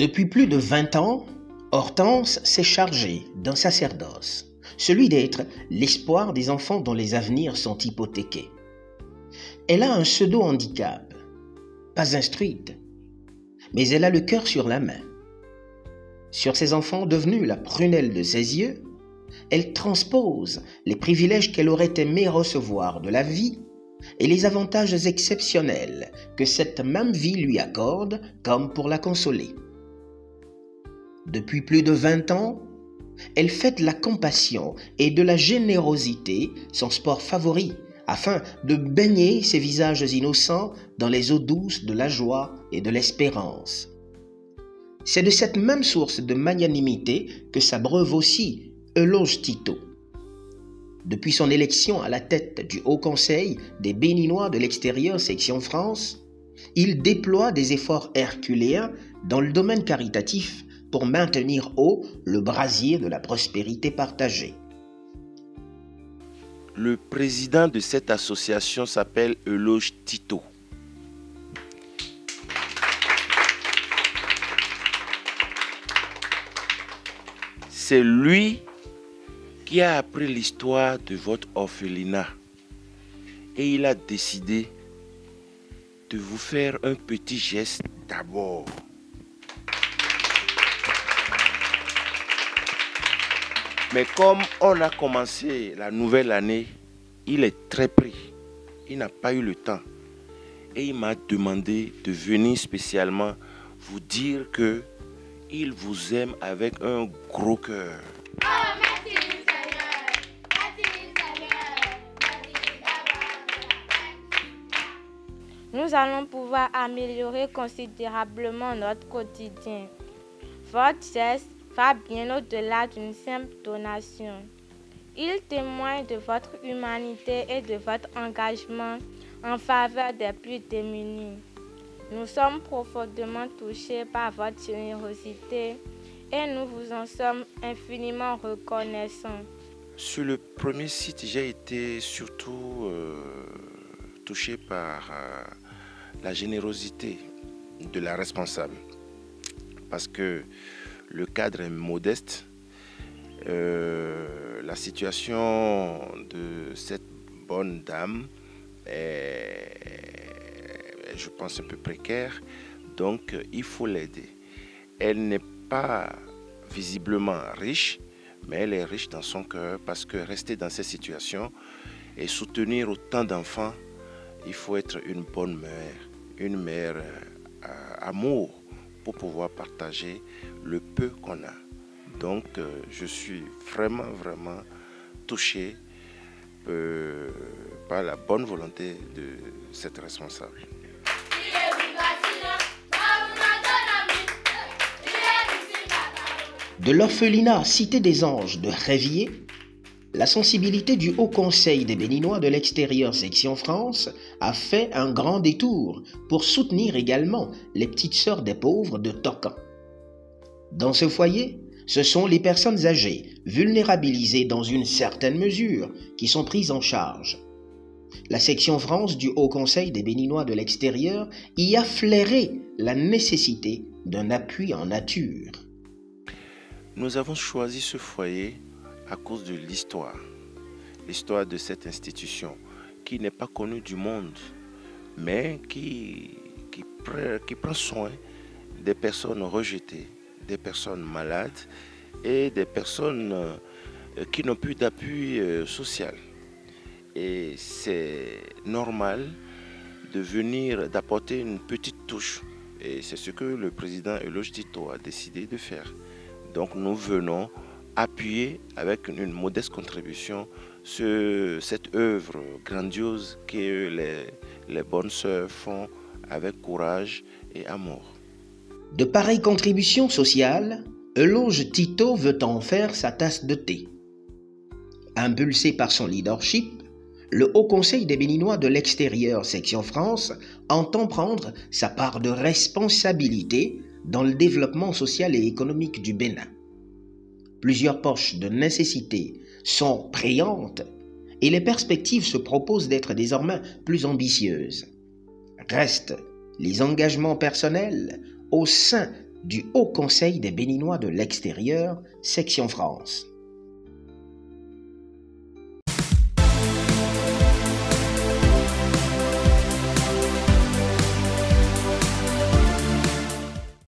Depuis plus de 20 ans, Hortense s'est chargée d'un sacerdoce, celui d'être l'espoir des enfants dont les avenirs sont hypothéqués. Elle a un pseudo-handicap, pas instruite, mais elle a le cœur sur la main. Sur ses enfants devenus la prunelle de ses yeux, elle transpose les privilèges qu'elle aurait aimé recevoir de la vie et les avantages exceptionnels que cette même vie lui accorde comme pour la consoler. Depuis plus de 20 ans, elle fait de la compassion et de la générosité son sport favori, afin de baigner ses visages innocents dans les eaux douces de la joie et de l'espérance. C'est de cette même source de magnanimité que s'abreuve aussi Euloge Tito. Depuis son élection à la tête du Haut Conseil des Béninois de l'extérieur section France, il déploie des efforts herculéens dans le domaine caritatif pour maintenir haut le brasier de la prospérité partagée. Le président de cette association s'appelle Euloge Tito. C'est lui qui a appris l'histoire de votre orphelinat et il a décidé de vous faire un petit geste d'abord. Mais comme on a commencé la nouvelle année, il est très pris. Il n'a pas eu le temps. Et il m'a demandé de venir spécialement vous dire qu'il vous aime avec un gros cœur. Oh, merci Seigneur. Merci Seigneur. Nous allons pouvoir améliorer considérablement notre quotidien. Votre geste va bien au-delà d'une simple donation. Il témoigne de votre humanité et de votre engagement en faveur des plus démunis. Nous sommes profondément touchés par votre générosité et nous vous en sommes infiniment reconnaissants. Sur le premier site, j'ai été surtout touché par la générosité de la responsable. Parce que le cadre est modeste. La situation de cette bonne dame est, je pense, un peu précaire. Donc, il faut l'aider. Elle n'est pas visiblement riche, mais elle est riche dans son cœur parce que rester dans cette situation et soutenir autant d'enfants, il faut être une bonne mère, une mère amour pour pouvoir partager le peu qu'on a. Donc, je suis vraiment touché par la bonne volonté de cette responsable. De l'orphelinat Cité des Anges de Révier, la sensibilité du Haut Conseil des Béninois de l'extérieur section France a fait un grand détour pour soutenir également les petites sœurs des pauvres de Tocan. Dans ce foyer, ce sont les personnes âgées, vulnérabilisées dans une certaine mesure, qui sont prises en charge. La section France du Haut Conseil des Béninois de l'extérieur y a flairé la nécessité d'un appui en nature. Nous avons choisi ce foyer à cause de l'histoire de cette institution qui n'est pas connue du monde, mais qui prend soin des personnes rejetées, des personnes malades et des personnes qui n'ont plus d'appui social. Et c'est normal de venir, d'apporter une petite touche. Et c'est ce que le président Euloge Tito a décidé de faire. Donc nous venons appuyer avec une modeste contribution cette œuvre grandiose que les bonnes sœurs font avec courage et amour. De pareilles contributions sociales, Euloge Tito veut en faire sa tasse de thé. Impulsé par son leadership, le Haut Conseil des Béninois de l'extérieur section France entend prendre sa part de responsabilité dans le développement social et économique du Bénin. Plusieurs poches de nécessité sont préantes et les perspectives se proposent d'être désormais plus ambitieuses. Restent les engagements personnels au sein du Haut Conseil des Béninois de l'extérieur, section France.